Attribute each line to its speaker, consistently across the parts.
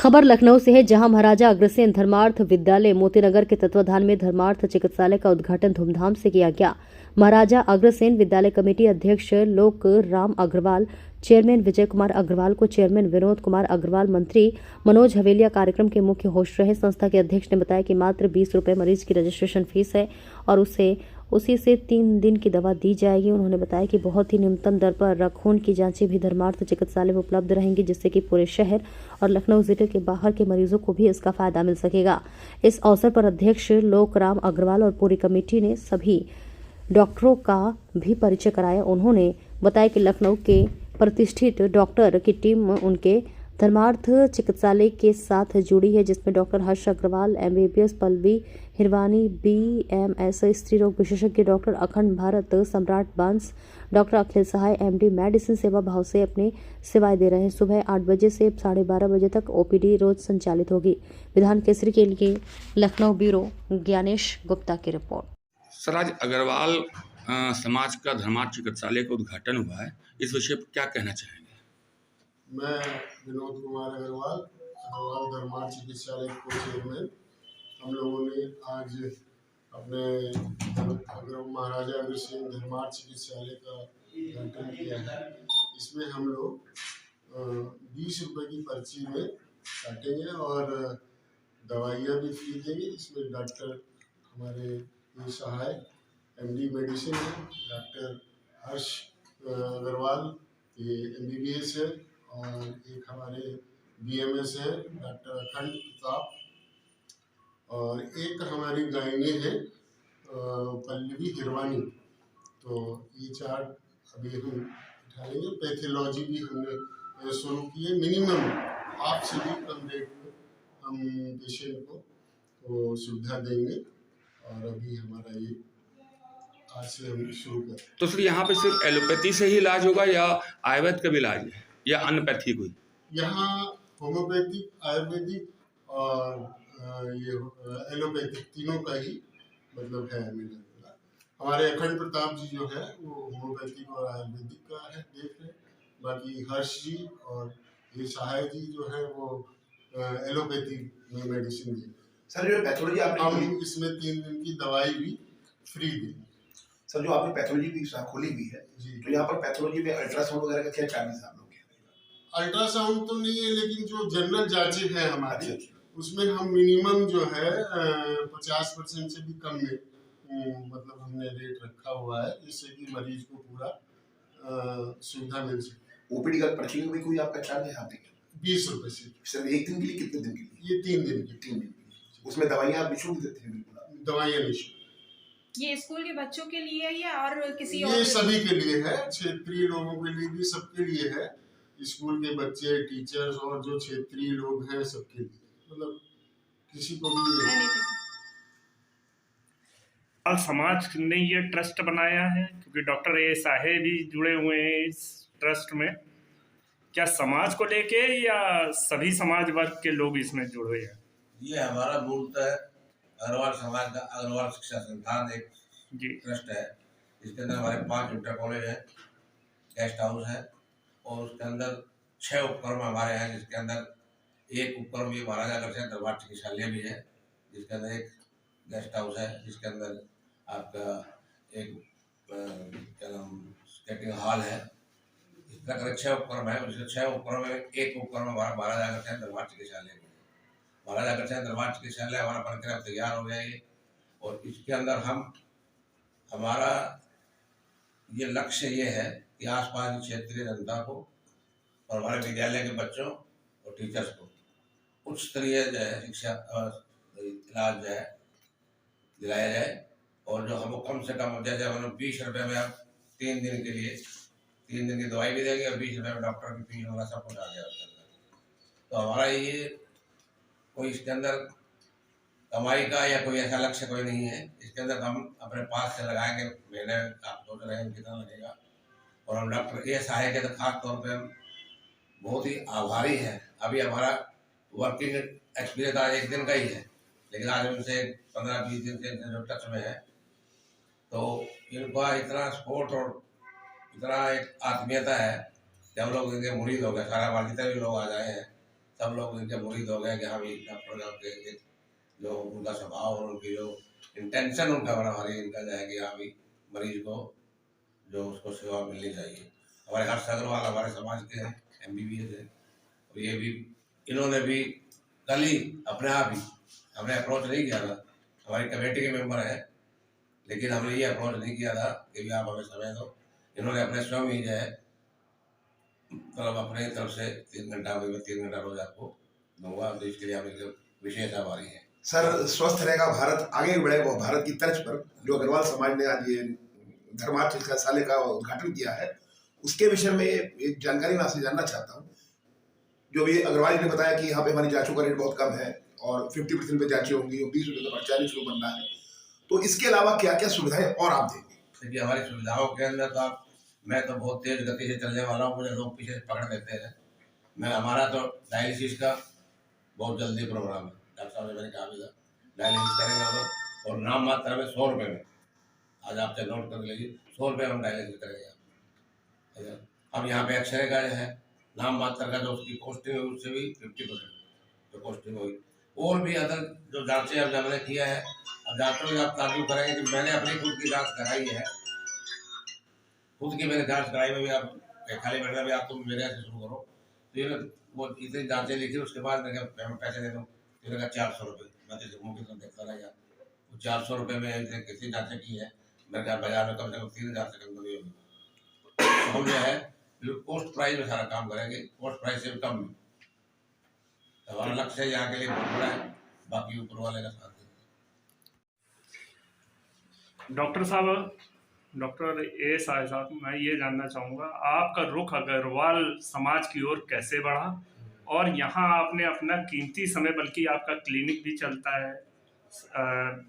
Speaker 1: खबर लखनऊ से है, जहां महाराजा अग्रसेन धर्मार्थ विद्यालय मोतीनगर के तत्वाधान में धर्मार्थ चिकित्सालय का उद्घाटन धूमधाम से किया गया। महाराजा अग्रसेन विद्यालय कमेटी अध्यक्ष लोक राम अग्रवाल, चेयरमैन विजय कुमार अग्रवाल को चेयरमैन विनोद कुमार अग्रवाल, मंत्री मनोज हवेलिया कार्यक्रम के मुख्य होस्ट रहे। संस्था के अध्यक्ष ने बताया कि मात्र 20 रुपए मरीज की रजिस्ट्रेशन फीस है और उसी से 3 दिन की दवा दी जाएगी। उन्होंने बताया कि बहुत ही न्यूनतम दर पर खून की जांचें भी धर्मार्थ चिकित्सालय में उपलब्ध रहेंगी, जिससे कि पूरे शहर और लखनऊ जिले के बाहर के मरीजों को भी इसका फायदा मिल सकेगा। इस अवसर पर अध्यक्ष लोकराम अग्रवाल और पूरी कमेटी ने सभी डॉक्टरों का भी परिचय कराया। उन्होंने बताया कि लखनऊ के प्रतिष्ठित डॉक्टर की टीम उनके धर्मार्थ चिकित्सालय के साथ जुड़ी है, जिसमें डॉक्टर हर्ष अग्रवाल MBBS, पल्लवी हिरवानी BMS, स्त्री रोग विशेषज्ञ डॉक्टर अखंड भारत सम्राट बांस, डॉक्टर अखिल सहाय MD मेडिसिन सेवा भाव से अपनी सेवाएं दे रहे हैं। सुबह 8 बजे से 12:30 बजे तक OPD रोज संचालित होगी। विधान केसरी के लिए लखनऊ ब्यूरो ज्ञानेश गुप्ता की रिपोर्ट।
Speaker 2: सर, आज अग्रवाल समाज का धर्मार्थ चिकित्सालय का उद्घाटन हुआ है, इस विषय पर क्या कहना चाहेंगे?
Speaker 3: मैं विनोद कुमार अग्रवाल धर्मार्थ चिकित्सालय को चेयरमैन। हम लोगों ने आज अपने महाराजा अग्रसेन धर्मार्थ चिकित्सालय का उद्घाटन किया है। इसमें हम लोग 20 रुपए की पर्ची में काटेंगे और दवाइयाँ भी फ्री देंगे। इसमें डॉक्टर हमारे सहाय MD मेडिसिन है, डॉक्टर हर्ष अग्रवाल ये MBBS है, और एक हमारे BMS है डॉक्टर अखंड प्रताप, और एक हमारी गायनी है पल्लवी हिरवानी। तो ये 4 अभी हम उठा लेंगे। पैथोलॉजी भी हमने शुरू की है। मिनिमम आपसे भी कम रेट में हम पेशेंट को तो सुविधा देंगे, और अभी हमारा ये आज से हम शुरू करें।
Speaker 2: तो सर, यहाँ पे सिर्फ एलोपैथी से ही इलाज होगा या आयुर्वेद का भी इलाज है या अन्य पैथी कोई?
Speaker 3: यहाँ होम्योपैथिक, आयुर्वेदिक और ये एलोपैथिक तीनों का ही मतलब है मिला। हमारे अखंड प्रताप जी जो है वो होम्योपैथिक और आयुर्वेदिक का है देख रहे। बाकी हर्ष जी और ये सहाय जी जो है वो एलोपैथिक में मेडिसिन देंगे।
Speaker 4: सर, जो पैथोलॉजी आपने
Speaker 3: हम इसमें 3 दिन की दवाई भी फ्री देंगे।
Speaker 4: सर, जो आपने पैथोलॉजी की शाखा खोली हुई है, तो यहाँ पर पैथोलॉजी में अल्ट्रासाउंड वगैरह का क्या चार्जेस है आप लोग के?
Speaker 3: अल्ट्रासाउंड तो नहीं है, लेकिन जो जनरल जांचें हैं हमारी, उसमें हम मिनिमम जो है 50% से भी कम में मतलब हमने रेट रखा हुआ है, जिससे कि मरीज को पूरा सुविधा मिल सके।
Speaker 4: OPD का पर्ची में भी कोई आपका चार्ज है? आप
Speaker 3: 20 रुपए से।
Speaker 4: सर, एक दिन के लिए कितने दिन के लिए?
Speaker 3: ये 3 दिन की।
Speaker 4: 3 दिन के लिए। उसमें दवाइयाँ आप निःशुल्क देते हैं? बिल्कुल
Speaker 3: दवाइयाँ निःशुल्क।
Speaker 5: ये स्कूल के बच्चों के लिए या और किसी
Speaker 3: और? ये सभी के लिए है, क्षेत्रीय लोगों के लिए भी, सबके लिए है। स्कूल के बच्चे, टीचर्स और जो क्षेत्रीय लोग हैं सबके लिए, मतलब किसी को भी नहीं।
Speaker 6: समाज ने ये ट्रस्ट बनाया है क्योंकि डॉक्टर A साहेब भी जुड़े हुए हैं इस ट्रस्ट में। क्या समाज को लेके या सभी समाज वर्ग के लोग इसमें जुड़े हैं?
Speaker 7: ये हमारा मूलतः अग्रवाल समाज का अग्रवाल शिक्षा संस्थान एक ट्रस्ट है। इसके अंदर हमारे 5 इंटर कॉलेज है, गेस्ट हाउस है, और उसके अंदर 6 उपक्रम हमारे हैं, जिसके अंदर एक उपक्रम ये महाराजा अग्रसेन धर्मार्थ चिकित्सालय भी है, जिसके अंदर एक गेस्ट हाउस है, जिसके अंदर आपका एक क्या नाम स्केटिंग हॉल है। इस प्रकार 6 उपक्रम है। उसके 6 उपक्रम में एक उपक्रम हमारा महाराजा अग्रसेन धर्मार्थ चिकित्सालय है। महाराजा अग्रसेन धर्मार्थ चिकित्सालय हमारा बनकर अब तैयार हो गया है, और इसके अंदर हमारा ये लक्ष्य ये है कि आसपास की क्षेत्रीय जनता को और हमारे विद्यालय के बच्चों और टीचर्स को उच्च स्तरीय जो है शिक्षा इलाज जो है दिलाया जाए। और जो हमको कम से कम जैसे मतलब 20 रुपये में आप 3 दिन के लिए 3 दिन की दवाई भी देंगे, और 20 रुपये में डॉक्टर की फीस होगा, सब कुछ आ गया उसके अंदर। तो हमारा ये कोई इसके अंदर कमाई का या कोई ऐसा लक्ष्य कोई नहीं है। इसके अंदर हम अपने पास से लगाएंगे, महीने आप सोच रहे हैं कितना लगेगा। और हम डॉक्टर A साहेब के तो खास तौर पे हम बहुत ही आभारी हैं। अभी हमारा वर्किंग एक्सपीरियंस आज 1 दिन का ही है, लेकिन आज उनसे 15-20 दिन से जो टच में है, तो इनका इतना सपोर्ट और इतना एक आत्मीयता है कि हम लोग इनके मुरीद हो गए। सारा वालिदा भी लोग आ गए हैं, सब लोग इनके मुरीद हो गए कि हाँ भाई डॉक्टर साहब के जो उनका स्वभाव और उनकी जो इंटेंशन उनका बना हमारी इनका जो है कि हाँ भाई मरीज को जो उसको सेवा मिलनी चाहिए। हमारे हर्ष अग्रवाल हमारे समाज के हैं, MBBS है, और ये भी इन्होंने भी कल ही अपने आप ही हमने अप्रोच नहीं किया था, हमारी कमेटी के मेंबर है, लेकिन हमने ये अप्रोच नहीं किया था कि भी आप हमें समय दो। इन्होंने अपने स्वयं ही जो है मतलब अपने तरफ से 3 घंटा में 3 घंटा रोज आपको दूंगा, तो इसके लिए हमें विशेष आभारी है।
Speaker 4: सर, स्वस्थ रहेगा भारत, आगे बढ़े वो भारत की तर्ज पर जो अग्रवाल समाज ने आज ये धर्मार्थ चिकित्सालय का उद्घाटन किया है, उसके विषय में एक जानकारी मैं आपसे जानना चाहता हूँ। जो भी अग्रवाल ने बताया कि यहाँ पे हमारी जांचों का रेट बहुत कम है और 50% पे जांचें होंगी और 20 रुपये का 40 रुपये बन रहा है, तो इसके अलावा क्या क्या सुविधाएं और आप देंगे?
Speaker 7: देखिए हमारी सुविधाओं के अंदर तो मैं तो बहुत तेज गति से चलने वाला हूँ, मुझे लोग पीछे पकड़ देते हैं। हमारा तो डायलिसिस का बहुत जल्दी प्रोग्राम है, डॉक्टर साहब ने मैंने कहा भी था डायलिसिस करेंगे हम लोग, और नाम मात्र में 100 रुपये में, आज आपसे नोट कर लीजिए, 100 रुपये हम डायलिसिस करेंगे। अब यहाँ पे एक्सरे का जो है नाम मात्र का जो उसकी कॉस्टिंग है उससे भी 50% जो कॉस्टिंग हुई, और भी अदर जो जाँचें अब हमने किया है। अब डॉक्टर भी आप तारीफ करेंगे कि मैंने अपनी खुद की जाँच कराई है, खुद की मैंने जाँच कराई में भी आप खाली बैठना भी आप तुम मेरे से शुरू करो, तो ये वो इतनी जाँचें लिखी, उसके बाद मैं पैसे दे दूँ, तो 400 रुपये, मैं जैसे मुँह की तरफ देखता रह गया, 400 रुपये में कितनी जाँचें की है, मेरे ख्याल बाजार में कम से कम 3000 से कम नहीं होगी। हम जो है कॉस्ट प्राइस में सारा काम करेंगे, कॉस्ट प्राइस से भी कम में। हमारा लक्ष्य यहाँ के लिए बहुत बड़ा है, बाकी ऊपर वाले का साथ देंगे।
Speaker 6: डॉक्टर साहब, डॉक्टर ए साहब, मैं ये जानना चाहूँगा आपका रुख अग्रवाल समाज की ओर कैसे बढ़ा, और यहाँ आपने अपना कीमती समय, बल्कि आपका क्लिनिक भी चलता है,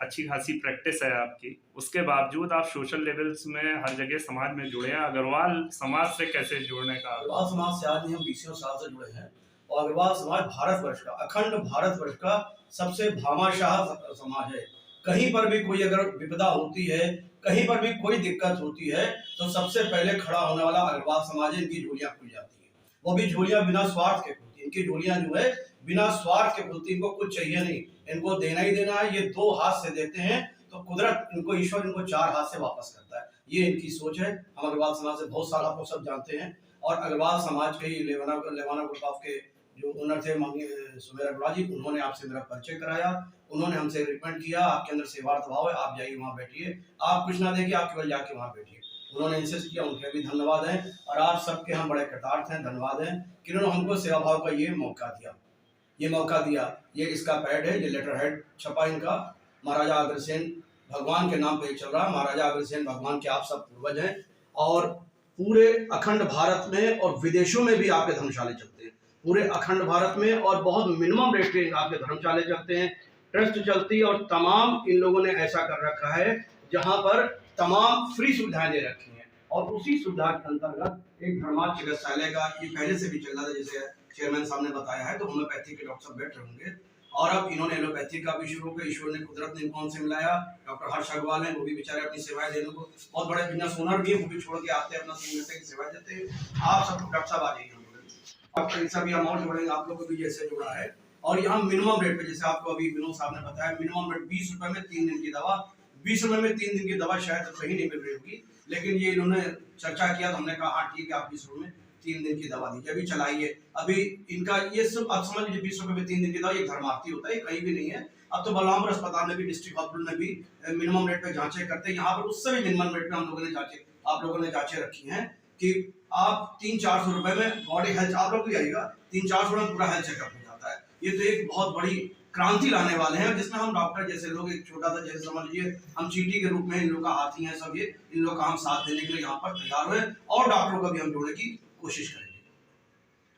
Speaker 6: अच्छी खासी प्रैक्टिस है आपकी, उसके बावजूद आप सोशल लेवल्स में हर जगह समाज में जुड़े हैं। अग्रवाल समाज से कैसे जुड़ने का?
Speaker 8: अग्रवाल समाज से आज नहीं, हम 20 साल से जुड़े हैं, और अग्रवाल समाज भारतवर्ष का, अखंड भारतवर्ष का सबसे भामाशाह समाज है। कहीं पर भी कोई अगर विपदा होती है, कहीं पर भी कोई दिक्कत होती है, तो सबसे पहले खड़ा होने वाला अग्रवाल समाज है। इनकी झोलियां खुल जाती है, वो भी झोलियां बिना स्वार्थ के खुलती है। इनकी झोलियां जो है बिना स्वार्थ के खुलती, इनको कुछ चाहिए नहीं, इनको देना ही देना है। ये 2 हाथ से देते हैं तो कुदरत इनको, ईश्वर इनको 4 हाथ से वापस करता है। ये इनकी सोच है। हम अग्रवाल समाज से बहुत साल, आप लोग सब जानते हैं, और अग्रवाल समाज के ही लेवाना ग्रुप ऑफ के जो ओनर थे सुमेर अग्रवाल जी, उन्होंने आपसे मेरा परिचय कराया, उन्होंने हमसे रिकमेंड किया, आपके अंदर सेवार्थ भाव है, आप जाइए वहाँ बैठिए, आप कुछ ना देखिए, आप केवल जाके वहाँ बैठिए। उन्होंने इंसिस्ट किया, उनके भी धन्यवाद है, और आप सबके हम बड़े कृतार्थ हैं, धन्यवाद है कि उन्होंने हमको सेवा भाव का ये मौका दिया। ये इसका पैड है, ये लेटर हेड छपा इनका, महाराजा अग्रसेन भगवान के नाम पे चल रहा। महाराजा अग्रसेन भगवान के आप सब पूर्वज हैं, और पूरे अखंड भारत में और विदेशों में भी आपके धर्मशाले चलते हैं, पूरे अखंड भारत में, और बहुत मिनिमम रेट पे आपके धर्मशाले चलते हैं, ट्रस्ट चलती है, और तमाम इन लोगों ने ऐसा कर रखा है जहां पर तमाम फ्री सुविधाएं दे रखी हैं। और उसी सुविधा के अंतर्गत एक धर्मार्थ चिकित्सालय का ये पहले से भी चल रहा था, जैसे चेयरमैन साहब ने बताया है, तो होम्योपैथी के डॉक्टर साहब बैठ रहे होंगे, और अब इन्होंने एलोपैथी का भी शुरू किया। ईश्वर ने, कुदरत ने इनको हमसे मिलाया। डॉक्टर हर्ष अग्रवाल हैं, वो भी बेचारे अपनी सेवाएं देने को बहुत बड़े बिजनेस ओनर भी है, वो भी छोड़ के आते हैं, अपना 3 घंटे की सेवाएं देते हैं। आप सब डॉक्टर साहब आ जाइए, आप पैसा भी अमाउंट जोड़ेंगे, आप लोग को भी जैसे जोड़ा है। और यहाँ मिनिमम रेट पे, जैसे आपको अभी विनोद साहब ने बताया, मिनिमम रेट 20 रुपए में 3 दिन की दवा। 20 रुपए में 3 दिन की दवा शायद कहीं नहीं मिल रही होगी, लेकिन ये इन्होंने चर्चा किया तो हमने कहा हाँ ठीक है, आप 20 रुपए में 3 दिन की दवा दीजिए, अभी चलाइए। अभी इनका ये सब आप समझ लीजिए, 20 रुपए में 3 दिन की दवा, ये धर्मार्थी होता है, कहीं भी नहीं है। अब तो बलरामपुर अस्पताल में भी, डिस्ट्रिक्ट हॉस्पिटल में भी मिनिमम रेट पे जांचें करते हैं। यहाँ पर उससे भी मिनिमम रेट पे हम लोगों ने आप लोगों ने जांचें रखी हैं कि आप 300-400 रुपए में बॉडी हेल्थ, आप लोग भी आइएगा, 300-400 में पूरा हेल्थ चेकअप हो जाता है। ये तो एक बहुत बड़ी क्रांति लाने वाले हैं, जिसमें हम डॉक्टर जैसे लोग एक छोटा सा, जैसे समझ लीजिए हम चीटी के रूप में इन लोग का हाथी हैं सब, ये इन लोग का हम साथ देने के लिए यहाँ पर तैयार हुए, और डॉक्टरों का भी हम जोड़ने की कोशिश करेंगे।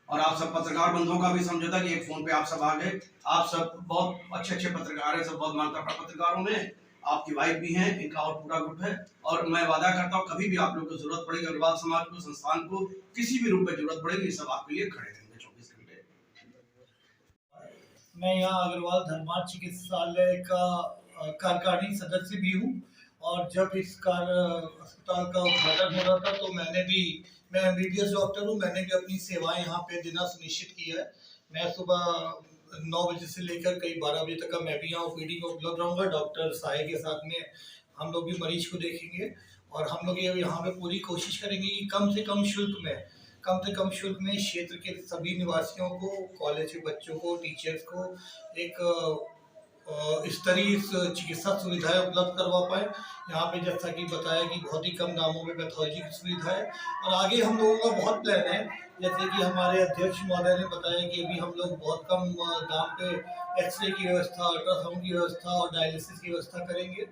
Speaker 8: और आप सब पत्रकार बंधुओं का भी समझौता कि एक फोन पे आप सब आ गए, आप सब बहुत अच्छे पत्रकार हैं, सब बहुत मानता पत्रकारों में, आपकी वाइफ भी हैं, इनका और पूरा ग्रुप है। और मैं वादा करता हूँ कभी भी आप लोग को जरूरत पड़ेगी, अग्रवाल समाज को, संस्थान को किसी भी रूप में जरूरत पड़ेगी, सब आपके लिए खड़े रहेंगे 24 घंटे।
Speaker 9: मैं यहाँ अग्रवाल धर्मार्थ चिकित्सालय का कार्यकारिणी सदस्य भी हूँ, और जब इस अस्पताल का उद्घाटन हो रहा था तो मैं MBBS डॉक्टर हूँ, मैंने भी अपनी सेवाएं यहाँ पे देना सुनिश्चित किया है। मैं सुबह 9 बजे से लेकर करीब 12 बजे तक का मैं भी यहाँ ओपीडी में उपलब्ध रहूँगा। डॉक्टर साहे के साथ में हम लोग भी मरीज को देखेंगे और हम लोग ये यहाँ पे पूरी कोशिश करेंगे कि कम से कम शुल्क में क्षेत्र के सभी निवासियों को, कॉलेज के बच्चों को, टीचर्स को एक स्तरीय चिकित्सा सुविधाएं उपलब्ध करवा पाए। यहाँ पे जैसा कि बताया कि बहुत ही कम दामों में पैथोलॉजी की सुविधा है और आगे हम लोगों का बहुत प्लान है। जैसे कि हमारे अध्यक्ष महोदय ने बताया कि अभी हम लोग बहुत कम दाम पे एक्सरे की व्यवस्था, अल्ट्रासाउंड की व्यवस्था और डायलिसिस की व्यवस्था करेंगे।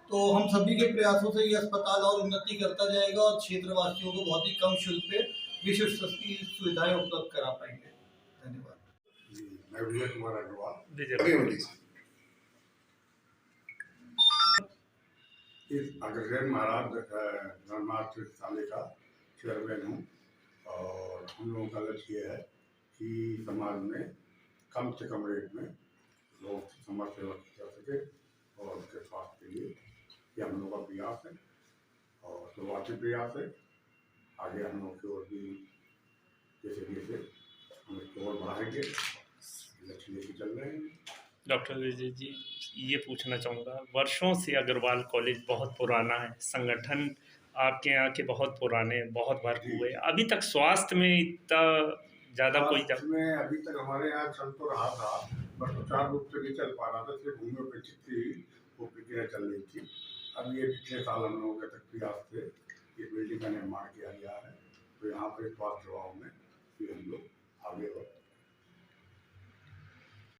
Speaker 9: तो हम सभी के प्रयासों से ये अस्पताल और उन्नति करता जाएगा और क्षेत्रवासियों को बहुत ही कम शुल्क पे विश्व स्तर की सुविधाएं उपलब्ध करा पाएंगे। धन्यवाद।
Speaker 10: मैं विजय कुमार अग्रवाल इस अग्रसेन महाराज धर्मार्थ चिकित्सालय का चेयरमैन हूँ और हम लोगों का लक्ष्य ये है कि समाज में कम से कम रेट में लोग समाज सेवा की जा सके और उनके स्वास्थ्य के लिए ये हम लोगों का प्रयास है और शुरुआती प्रयास है। आगे हम लोग की ओर भी जैसे जैसे हम इसको और बढ़ाएंगे, लक्ष्य लेके चल रहे हैं।
Speaker 6: डॉक्टर विजय जी, ये पूछना चाहूँगा, वर्षों से अग्रवाल कॉलेज बहुत पुराना है, संगठन आपके यहाँ के बहुत पुराने, बहुत भरपूर है, अभी तक स्वास्थ्य में इतना ज़्यादा कोई
Speaker 10: में अभी तक हमारे यहाँ चल तो रहा था पर सुचारू रूप से नहीं चल पा रहा था, सिर्फ होम्योपैथिक की वो प्रक्रिया चल रही थी। अब ये पिछले साल हम लोगों के तक प्रयास से ये बिल्डिंग का निर्माण किया गया है, तो यहाँ पे स्वास्थ्य सेवाओं में भी हम लोग आगे बढ़ते हैं।